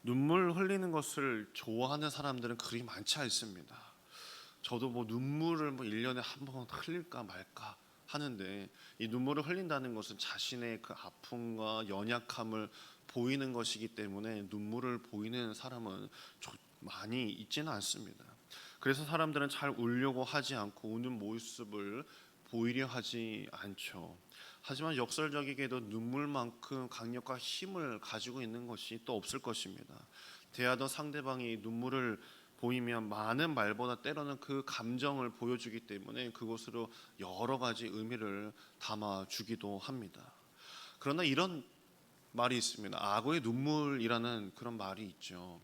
눈물 흘리는 것을 좋아하는 사람들은 그리 많지 않습니다. 저도 눈물을 1년에 한 번 흘릴까 말까 하는데, 이 눈물을 흘린다는 것은 자신의 그 아픔과 연약함을 보이는 것이기 때문에 눈물을 보이는 사람은 많이 있지는 않습니다. 그래서 사람들은 잘 울려고 하지 않고 우는 모습을 보이려 하지 않죠. 하지만 역설적이게도 눈물만큼 강력한 힘을 가지고 있는 것이 또 없을 것입니다. 대하던 상대방이 눈물을 보이면 많은 말보다 때로는 그 감정을 보여주기 때문에 그것으로 여러 가지 의미를 담아주기도 합니다. 그러나 이런 말이 있습니다. 악어의 눈물이라는 그런 말이 있죠.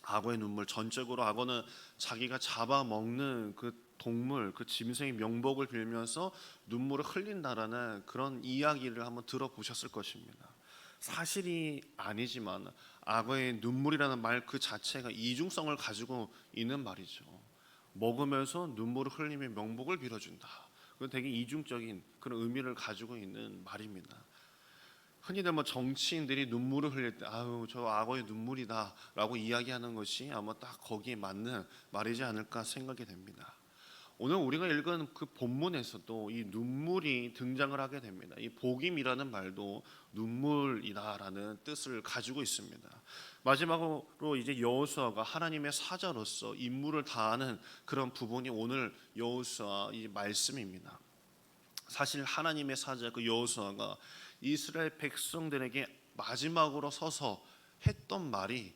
악어의 눈물, 전적으로 악어는 자기가 잡아먹는 그 동물, 그 짐승의 명복을 빌면서 눈물을 흘린다라는 그런 이야기를 한번 들어보셨을 것입니다. 사실이 아니지만 악어의 눈물이라는 말 그 자체가 이중성을 가지고 있는 말이죠. 먹으면서 눈물을 흘리며 명복을 빌어준다. 그건 되게 이중적인 그런 의미를 가지고 있는 말입니다. 흔히들 정치인들이 눈물을 흘릴 때 아유 저 악어의 눈물이다라고 이야기하는 것이 아마 딱 거기에 맞는 말이지 않을까 생각이 됩니다. 오늘 우리가 읽은 그 본문에서도 이 눈물이 등장을 하게 됩니다. 이 복임이라는 말도 눈물이다라는 뜻을 가지고 있습니다. 마지막으로 이제 여호수아가 하나님의 사자로서 임무를 다하는 그런 부분이 오늘 여호수아 이 말씀입니다. 사실 하나님의 사자 그 여호수아가 이스라엘 백성들에게 마지막으로 서서 했던 말이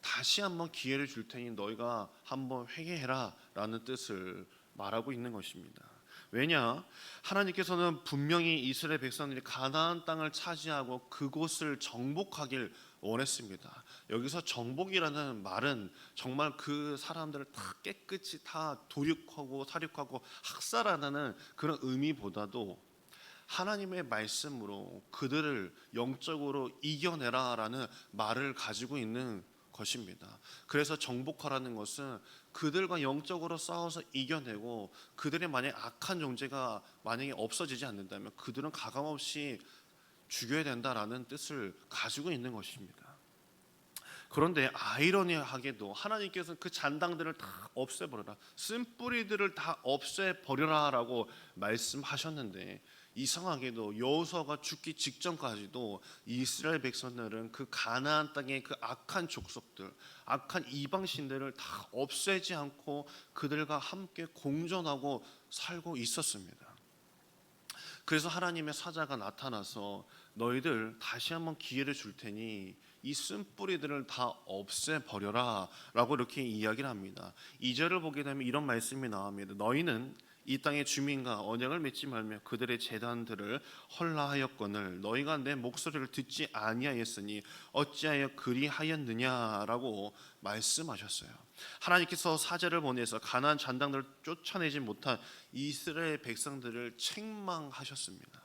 다시 한번 기회를 줄 테니 너희가 한번 회개해라 라는 뜻을 말하고 있는 것입니다. 왜냐? 하나님께서는 분명히 이스라엘 백성들이 가나안 땅을 차지하고 그곳을 정복하길 원했습니다. 여기서 정복이라는 말은 정말 그 사람들을 다 깨끗이 다 도륙하고 사륙하고 학살하는 그런 의미보다도 하나님의 말씀으로 그들을 영적으로 이겨내라라는 말을 가지고 있는 것입니다. 그래서 정복하라는 것은 그들과 영적으로 싸워서 이겨내고 그들의 만약 악한 존재가 만약에 없어지지 않는다면 그들은 가감없이 죽여야 된다라는 뜻을 가지고 있는 것입니다. 그런데 아이러니하게도 하나님께서는 그 잔당들을 다 없애버려라, 쓴뿌리들을 다 없애버려라 라고 말씀하셨는데 이상하게도 여호수아가 죽기 직전까지도 이스라엘 백성들은 그 가나안 땅의 그 악한 족속들, 악한 이방신들을 다 없애지 않고 그들과 함께 공존하고 살고 있었습니다. 그래서 하나님의 사자가 나타나서 너희들 다시 한번 기회를 줄 테니 이 쓴뿌리들을 다 없애버려라 라고 이렇게 이야기를 합니다. 2절을 보게 되면 이런 말씀이 나옵니다. 너희는 이 땅의 주민과 언약을 맺지 말며 그들의 제단들을 헐라하였거늘 너희가 내 목소리를 듣지 아니하였으니 어찌하여 그리하였느냐라고 말씀하셨어요. 하나님께서 사자를 보내서 가나안 잔당들을 쫓아내지 못한 이스라엘 백성들을 책망하셨습니다.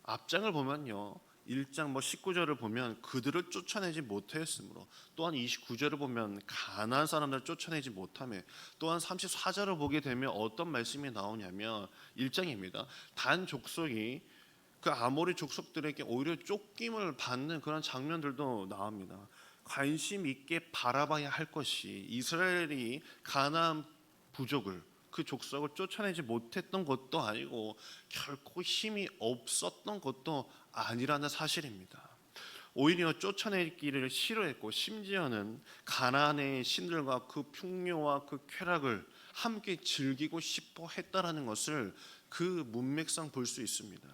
앞장을 보면요, 1장 19절을 보면 그들을 쫓아내지 못하였으므로, 또한 29절을 보면 가나안 사람들을 쫓아내지 못하며, 또한 34절을 보게 되면 어떤 말씀이 나오냐면 1장입니다. 단 족속이 그 아모리 족속들에게 오히려 쫓김을 받는 그런 장면들도 나옵니다. 관심 있게 바라봐야 할 것이 이스라엘이 가나안 부족을 그 족속을 쫓아내지 못했던 것도 아니고 결코 힘이 없었던 것도 아니라는 사실입니다. 오히려 쫓아내기를 싫어했고 심지어는 가나안의 신들과 그 풍요와 그 쾌락을 함께 즐기고 싶어 했다라는 것을 그 문맥상 볼 수 있습니다.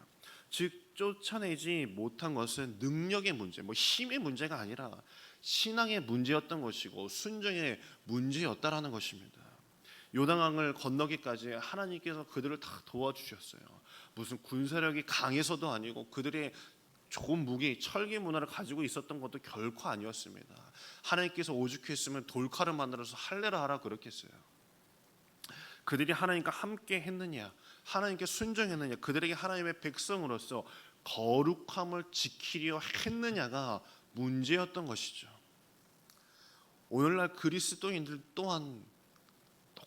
즉 쫓아내지 못한 것은 능력의 문제, 힘의 문제가 아니라 신앙의 문제였던 것이고 순종의 문제였다라는 것입니다. 요단강을 건너기까지 하나님께서 그들을 다 도와주셨어요. 무슨 군사력이 강해서도 아니고 그들의 좋은 무기, 철기 문화를 가지고 있었던 것도 결코 아니었습니다. 하나님께서 오죽했으면 돌칼을 만들어서 할례를 하라 그렇겠어요. 그들이 하나님과 함께 했느냐, 하나님께 순종했느냐, 그들에게 하나님의 백성으로서 거룩함을 지키려 했느냐가 문제였던 것이죠. 오늘날 그리스도인들 또한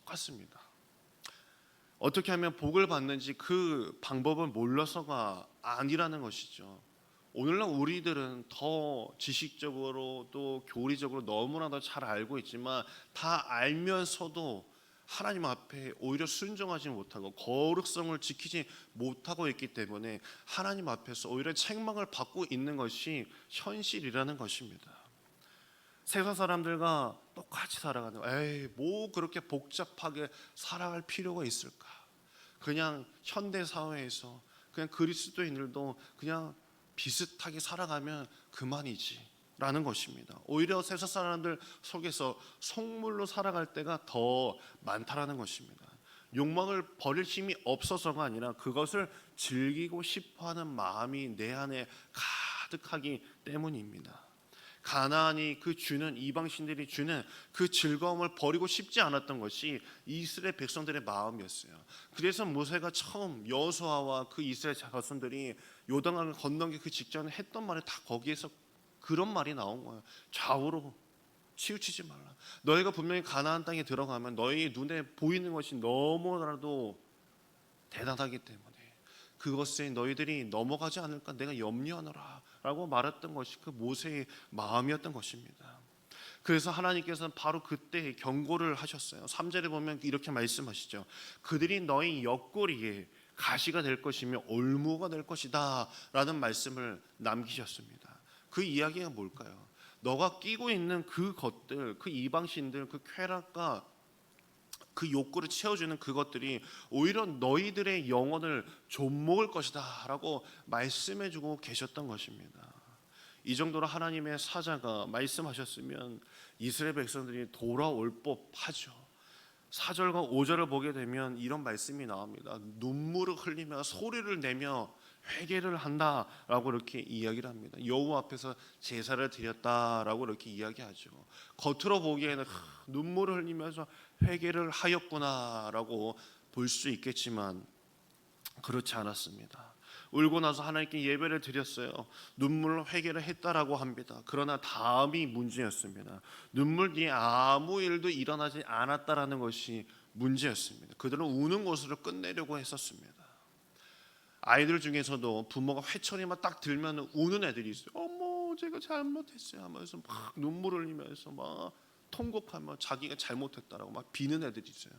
똑같습니다. 어떻게 하면 복을 받는지 그 방법을 몰라서가 아니라는 것이죠. 오늘날 우리들은 더 지식적으로 또 교리적으로 너무나도 잘 알고 있지만 다 알면서도 하나님 앞에 오히려 순종하지 못하고 거룩성을 지키지 못하고 있기 때문에 하나님 앞에서 오히려 책망을 받고 있는 것이 현실이라는 것입니다. 세상 사람들과 똑같이 살아가는 에이 뭐 그렇게 복잡하게 살아갈 필요가 있을까? 그냥 현대 사회에서 그냥 그리스도인들도 그냥 비슷하게 살아가면 그만이지 라는 것입니다. 오히려 세상 사람들 속에서 속물로 살아갈 때가 더 많다라는 것입니다. 욕망을 버릴 힘이 없어서가 아니라 그것을 즐기고 싶어하는 마음이 내 안에 가득하기 때문입니다. 가나안이 그 주는 이방신들이 주는 그 즐거움을 버리고 싶지 않았던 것이 이스라엘 백성들의 마음이었어요. 그래서 모세가 처음 여호수아와 그 이스라엘 자손들이 요단강을 건너기 그 직전에 했던 말이 다 거기에서 그런 말이 나온 거예요. 좌우로 치우치지 말라. 너희가 분명히 가나안 땅에 들어가면 너희 눈에 보이는 것이 너무나도 대단하기 때문에 그것에 너희들이 넘어가지 않을까 내가 염려하노라 라고 말했던 것이 그 모세의 마음이었던 것입니다. 그래서 하나님께서는 바로 그때 경고를 하셨어요. 3절에 보면 이렇게 말씀하시죠. 그들이 너희 옆구리에 가시가 될 것이며 올무가 될 것이다 라는 말씀을 남기셨습니다. 그 이야기가 뭘까요? 너가 끼고 있는 그 것들, 그 이방신들, 그 쾌락과 그 욕구를 채워주는 그것들이 오히려 너희들의 영혼을 좀먹을 것이다 라고 말씀해주고 계셨던 것입니다. 이 정도로 하나님의 사자가 말씀하셨으면 이스라엘 백성들이 돌아올 법하죠. 4절과 5절을 보게 되면 이런 말씀이 나옵니다. 눈물을 흘리며 소리를 내며 회개를 한다라고 이렇게 이야기를 합니다. 여호와 앞에서 제사를 드렸다라고 이렇게 이야기하죠. 겉으로 보기에는 눈물을 흘리면서 회개를 하였구나라고 볼 수 있겠지만 그렇지 않았습니다. 울고 나서 하나님께 예배를 드렸어요. 눈물로 회개를 했다라고 합니다. 그러나 다음이 문제였습니다. 눈물 뒤에 아무 일도 일어나지 않았다라는 것이 문제였습니다. 그들은 우는 것으로 끝내려고 했었습니다. 아이들 중에서도 부모가 회초리만 딱 들면 우는 애들이 있어요. 어머 제가 잘못했어요 하면서 막 눈물을 흘리면서 막 통곡하며 자기가 잘못했다라고 막 비는 애들이 있어요.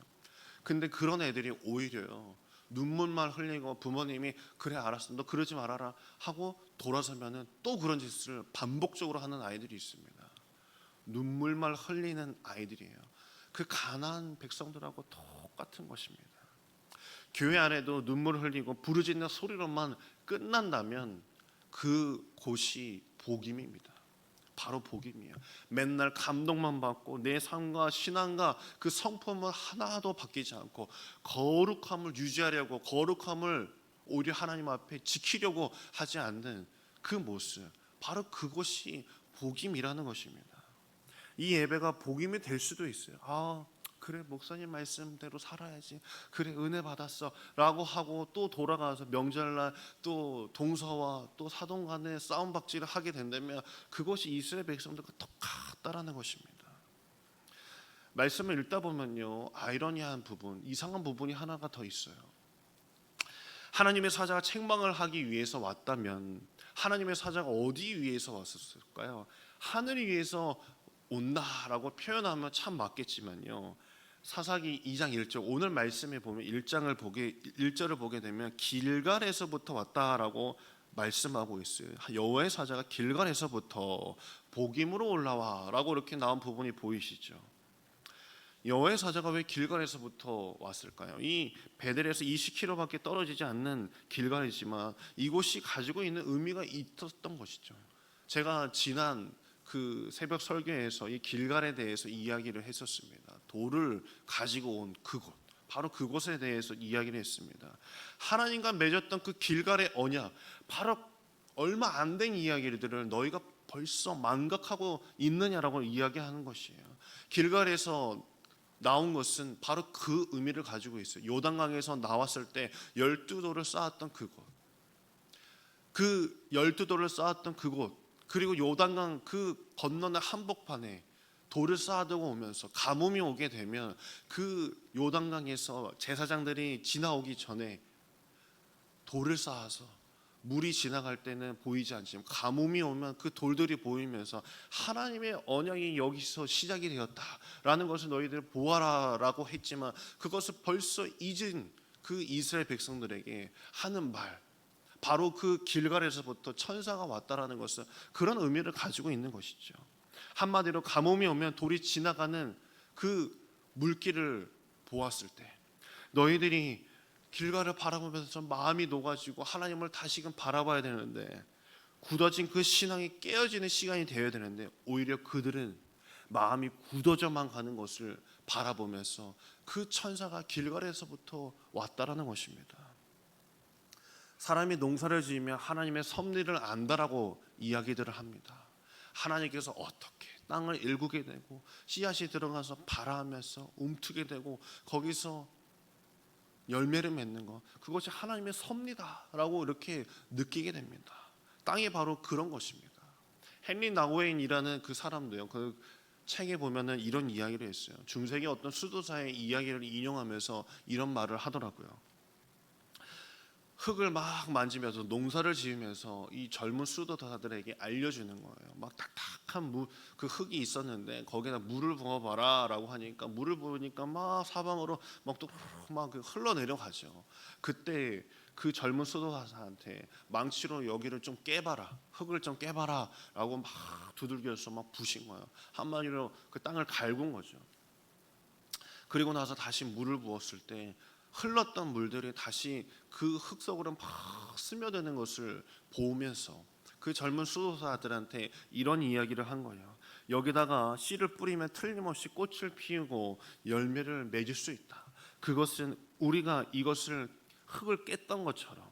근데 그런 애들이 오히려요 눈물만 흘리고 부모님이 그래 알았어 너 그러지 말아라 하고 돌아서면은 또 그런 짓을 반복적으로 하는 아이들이 있습니다. 눈물만 흘리는 아이들이에요. 그 가나안 백성들하고 똑같은 것입니다. 교회 안에도 눈물을 흘리고 부르짖는 소리로만 끝난다면 그 곳이 복임입니다. 바로 복임이에요. 맨날 감동만 받고 내 삶과 신앙과 그 성품은 하나도 바뀌지 않고 거룩함을 유지하려고 거룩함을 오히려 하나님 앞에 지키려고 하지 않는 그 모습, 바로 그것이 복임이라는 것입니다. 이 예배가 복임이 될 수도 있어요. 그래 목사님 말씀대로 살아야지 그래 은혜 받았어 라고 하고 또 돌아가서 명절날 또 동서와 또 사돈 간의 싸움박질을 하게 된다면 그것이 이스라엘 백성들과 똑같다라는 것입니다. 말씀을 읽다 보면요 아이러니한 부분 이상한 부분이 하나가 더 있어요. 하나님의 사자가 책망을 하기 위해서 왔다면 하나님의 사자가 어디 위해서 왔었을까요? 하늘 위에서 온다라고 표현하면 참 맞겠지만요 사사기 2장 1절 오늘 말씀에 보면 1절을 보게 되면 길갈에서부터 왔다라고 말씀하고 있어요. 여호와의 사자가 길갈에서부터 복임으로 올라와라고 이렇게 나온 부분이 보이시죠? 여호와의 사자가 왜 길갈에서부터 왔을까요? 이 베델에서 20km밖에 떨어지지 않는 길갈이지만 이곳이 가지고 있는 의미가 있었던 것이죠. 제가 지난 그 새벽 설교에서 이 길갈에 대해서 이야기를 했었습니다. 돌을 가지고 온 그곳, 바로 그곳에 대해서 이야기를 했습니다. 하나님과 맺었던 그 길갈의 언약, 바로 얼마 안 된 이야기들을 너희가 벌써 망각하고 있느냐라고 이야기하는 것이에요. 길갈에서 나온 것은 바로 그 의미를 가지고 있어요. 요단강에서 나왔을 때 12돌을 쌓았던 그곳, 그 12돌을 쌓았던 그곳, 그리고 요단강 그 건너는 한복판에 돌을 쌓아두고 오면서 가뭄이 오게 되면 그 요단강에서 제사장들이 지나오기 전에 돌을 쌓아서 물이 지나갈 때는 보이지 않지만 가뭄이 오면 그 돌들이 보이면서 하나님의 언약이 여기서 시작이 되었다라는 것을 너희들 보아라라고 했지만 그것을 벌써 잊은 그 이스라엘 백성들에게 하는 말, 바로 그 길갈에서부터 천사가 왔다라는 것은 그런 의미를 가지고 있는 것이죠. 한마디로 가뭄이 오면 돌이 지나가는 그 물길을 보았을 때 너희들이 길갈을 바라보면서 마음이 녹아지고 하나님을 다시금 바라봐야 되는데, 굳어진 그 신앙이 깨어지는 시간이 되어야 되는데 오히려 그들은 마음이 굳어져만 가는 것을 바라보면서 그 천사가 길갈에서부터 왔다라는 것입니다. 사람이 농사를 지으면 하나님의 섭리를 안다라고 이야기들을 합니다. 하나님께서 어떻게 땅을 일구게 되고 씨앗이 들어가서 발아하면서 움트게 되고 거기서 열매를 맺는 것, 그것이 하나님의 섭리다라고 이렇게 느끼게 됩니다. 땅이 바로 그런 것입니다. 헨리 나우에인이라는 그 사람도요, 그 책에 보면은 이런 이야기를 했어요. 중세기 어떤 수도사의 이야기를 인용하면서 이런 말을 하더라고요. 흙을 막 만지면서 농사를 지으면서 이 젊은 수도사들에게 알려주는 거예요. 막 탁탁한 그 흙이 있었는데 거기다 물을 부어봐라라고 하니까 물을 부으니까 막 사방으로 막 흘러내려가죠. 그때 그 젊은 수도사한테 망치로 여기를 좀 깨봐라, 흙을 좀 깨봐라라고 막 두들겨서 막 부신 거예요. 한마디로 그 땅을 갈군 거죠. 그리고 나서 다시 물을 부었을 때 흘렀던 물들이 다시 그 흙 속으로 막 스며드는 것을 보면서 그 젊은 수도사들한테 이런 이야기를 한 거예요. 여기다가 씨를 뿌리면 틀림없이 꽃을 피우고 열매를 맺을 수 있다. 그것은 우리가 이것을 흙을 깼던 것처럼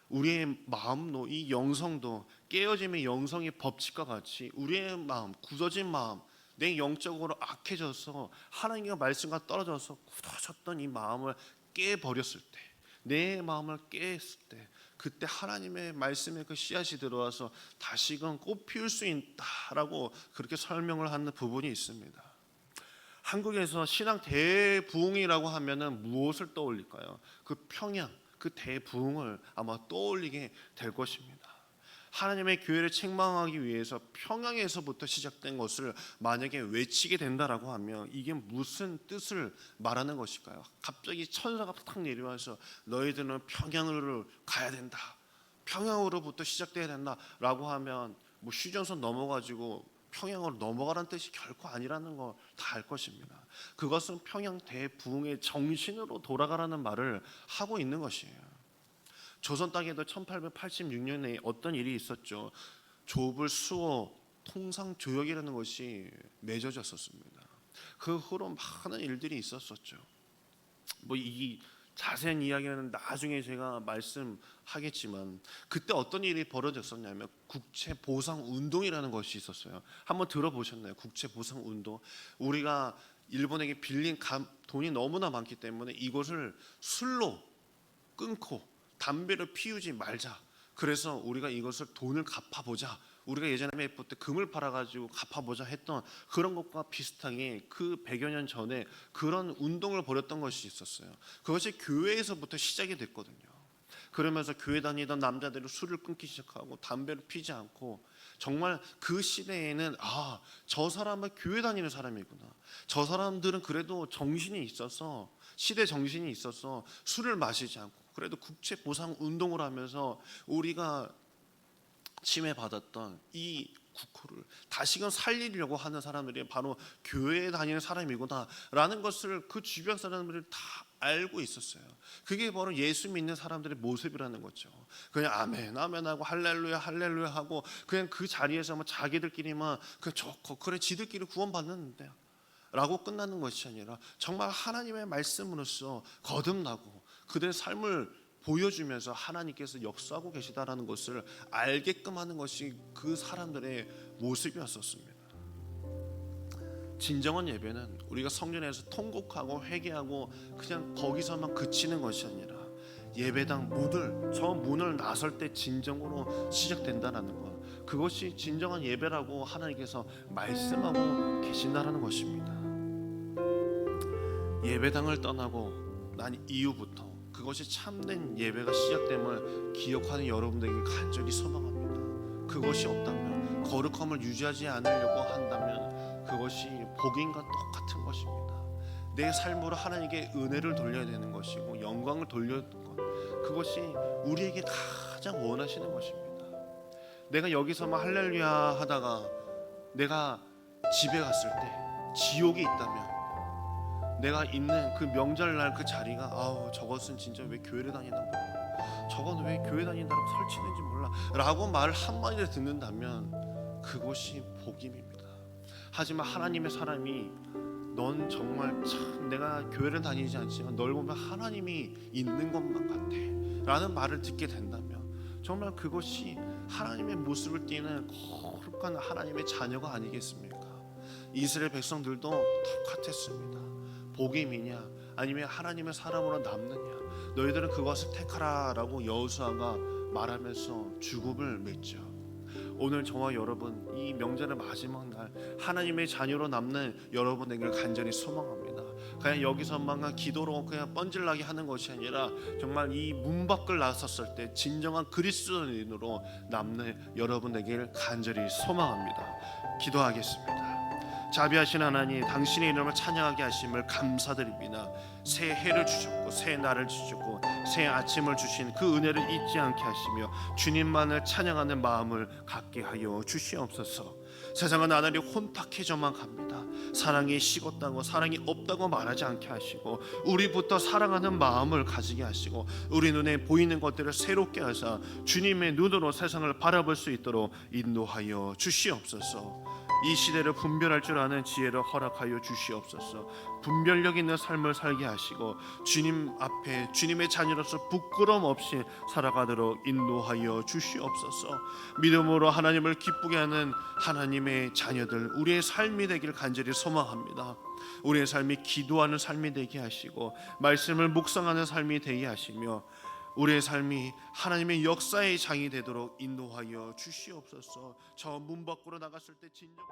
우리의 마음도, 이 영성도 깨어짐의 영성의 법칙과 같이 우리의 마음, 굳어진 마음, 내 영적으로 악해져서 하나님의 말씀과 떨어져서 굳어졌던 이 마음을 깨버렸을 때, 내 마음을 깼을 때, 그때 하나님의 말씀에 그 씨앗이 들어와서 다시금 꽃 피울 수 있다라고 그렇게 설명을 하는 부분이 있습니다. 한국에서 신앙 대부흥이라고 하면은 무엇을 떠올릴까요? 그 평양, 그 대부흥을 아마 떠올리게 될 것입니다. 하나님의 교회를 책망하기 위해서 평양에서부터 시작된 것을 만약에 외치게 된다라고 하면 이게 무슨 뜻을 말하는 것일까요? 갑자기 천사가 탁 내려와서 너희들은 평양으로 가야 된다, 평양으로부터 시작돼야 된다라고 하면 뭐 휴전선 넘어가지고 평양으로 넘어가라는 뜻이 결코 아니라는 걸 다 알 것입니다. 그것은 평양 대부흥의 정신으로 돌아가라는 말을 하고 있는 것이에요. 조선 땅에도 1886년에 어떤 일이 있었죠. 조불 수어 통상조약이라는 것이 맺어졌었습니다. 그 후로 많은 일들이 있었었죠. 뭐 이 자세한 이야기는 나중에 제가 말씀하겠지만 그때 어떤 일이 벌어졌었냐면 국채보상운동이라는 것이 있었어요. 한번 들어보셨나요? 국채보상운동. 우리가 일본에게 빌린 돈이 너무나 많기 때문에 이것을 술로 끊고 담배를 피우지 말자. 그래서 우리가 이것을 돈을 갚아보자. 우리가 예전에 IMF 때 금을 팔아가지고 갚아보자 했던 그런 것과 비슷하게 그 100여 년 전에 그런 운동을 벌였던 것이 있었어요. 그것이 교회에서부터 시작이 됐거든요. 그러면서 교회 다니던 남자들이 술을 끊기 시작하고 담배를 피지 않고, 정말 그 시대에는 저 사람은 교회 다니는 사람이구나, 저 사람들은 그래도 정신이 있어서, 시대 정신이 있어서 술을 마시지 않고 그래도 국채 보상 운동을 하면서 우리가 침해받았던 이 국호를 다시금 살리려고 하는 사람들이 바로 교회에 다니는 사람이구나라는 것을 그 주변 사람들이 다 알고 있었어요. 그게 바로 예수 믿는 사람들의 모습이라는 거죠. 그냥 아멘 아멘하고 할렐루야 할렐루야 하고 그냥 그 자리에서 자기들끼리만 그냥 좋고 그래 지들끼리 구원받는데 라고 끝나는 것이 아니라 정말 하나님의 말씀으로서 거듭나고 그들의 삶을 보여주면서 하나님께서 역사하고 계시다라는 것을 알게끔 하는 것이 그 사람들의 모습이었었습니다. 진정한 예배는 우리가 성전에서 통곡하고 회개하고 그냥 거기서만 그치는 것이 아니라 예배당 저 문을 나설 때 진정으로 시작된다는 것, 그것이 진정한 예배라고 하나님께서 말씀하고 계신다라는 것입니다. 예배당을 떠나고 난 이후부터 그것이 참된 예배가 시작됨을 기억하는 여러분들에게 간절히 소망합니다. 그것이 없다면, 거룩함을 유지하지 않으려고 한다면 그것이 복인과 똑같은 것입니다. 내 삶으로 하나님께 은혜를 돌려야 되는 것이고 영광을 돌려야 되는 것, 그것이 우리에게 가장 원하시는 것입니다. 내가 여기서만 할렐루야 하다가 내가 집에 갔을 때 지옥이 있다면, 내가 있는 그 명절날 그 자리가 저것은 진짜 왜 교회를 다니나 몰라, 저건 왜 교회 다닌다고 설치는지 몰라 라고 말을 한마디를 듣는다면 그것이 복임입니다. 하지만 하나님의 사람이 넌 정말 참 내가 교회를 다니지 않지만 널 보면 하나님이 있는 것만 같아 라는 말을 듣게 된다면 정말 그것이 하나님의 모습을 띠는 거룩한 하나님의 자녀가 아니겠습니까? 이스라엘 백성들도 똑같았습니다. 복임이냐 아니면 하나님의 사람으로 남느냐, 너희들은 그것을 택하라 라고 여호수아가 말하면서 주급을 맺죠. 오늘 저와 여러분 이 명절의 마지막 날 하나님의 자녀로 남는 여러분에게 간절히 소망합니다. 그냥 여기서만 기도로 그냥 뻔질나게 하는 것이 아니라 정말 이 문 밖을 나섰을 때 진정한 그리스도인으로 남는 여러분에게 간절히 소망합니다. 기도하겠습니다. 자비하신 하나님, 당신의 이름을 찬양하게 하심을 감사드립니다. 새 해를 주셨고 새 날을 주셨고 새 아침을 주신 그 은혜를 잊지 않게 하시며 주님만을 찬양하는 마음을 갖게 하여 주시옵소서. 세상은 나날이 혼탁해져만 갑니다. 사랑이 식었다고, 사랑이 없다고 말하지 않게 하시고 우리부터 사랑하는 마음을 가지게 하시고 우리 눈에 보이는 것들을 새롭게 하사 주님의 눈으로 세상을 바라볼 수 있도록 인도하여 주시옵소서. 이 시대를 분별할 줄 아는 지혜를 허락하여 주시옵소서. 분별력 있는 삶을 살게 하시고 주님 앞에 주님의 자녀로서 부끄럼 없이 살아가도록 인도하여 주시옵소서. 믿음으로 하나님을 기쁘게 하는 하나님의 자녀들, 우리의 삶이 되길 간절히 소망합니다. 우리의 삶이 기도하는 삶이 되게 하시고 말씀을 묵상하는 삶이 되게 하시며 우리의 삶이 하나님의 역사의 장이 되도록 인도하여 주시옵소서. 저 문 밖으로 나갔을 때 진정